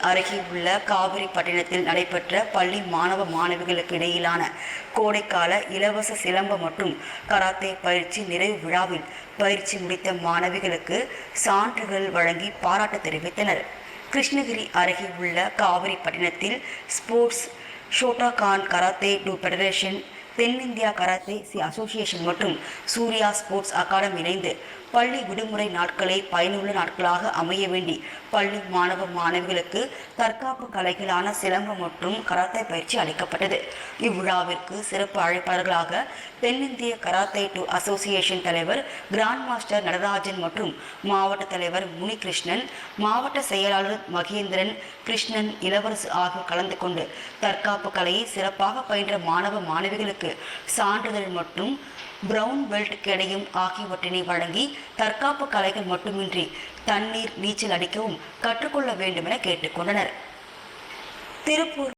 அருகே உள்ள காவிரிப்பட்டினத்தில் நடைபெற்ற பள்ளி மாணவ மாணவிகளுக்கு இடையிலான கோடைக்கால இலவச சிலம்ப மற்றும் கராத்தே பயிற்சி நிறைவு விழாவில் பயிற்சி முடித்த மாணவிகளுக்கு சான்றுகள் வழங்கி பாராட்டு தெரிவித்தனர். கிருஷ்ணகிரி அருகே உள்ள காவிரிப்பட்டினத்தில் ஸ்போர்ட்ஸ் ஷோட்டோகான் கராத்தே டு ஃபெடரேஷன், தென்னிந்தியா கராத்தே அசோசியேஷன் மற்றும் சூர்யா ஸ்போர்ட்ஸ் அகாடமி இணைந்து பள்ளி விடுமுறை நாட்களை பயனுள்ள நாட்களாக அமைய வேண்டி பள்ளி மாணவ மாணவிகளுக்கு தற்காப்பு கலைகளான சிலம்பம் மற்றும் கராத்தே பயிற்சி அளிக்கப்பட்டது. இவ்விழாவிற்கு சிறப்பு அழைப்பாளர்களாக தென்னிந்திய கராத்தே டு அசோசியேஷன் தலைவர் கிராண்ட் மாஸ்டர் நடராஜன் மற்றும் மாவட்ட தலைவர் முனிகிருஷ்ணன், மாவட்ட செயலாளர் மகேந்திரன், கிருஷ்ணன், இளவரசு ஆகியோர் கலந்து கொண்டு தற்காப்பு கலையை சிறப்பாக பயின்ற மாணவ மாணவிகளுக்கு சான்றிதழ் மற்றும் பிரவுன் பெல்ட் கேடயம் ஆகியவற்றினை வழங்கி தற்காப்பு கலைகள் மட்டுமின்றி தண்ணீர் நீச்சல் அடிக்கவும் கற்றுக்கொள்ள வேண்டும் என கேட்டுக்கொண்டனர். திருப்பூர்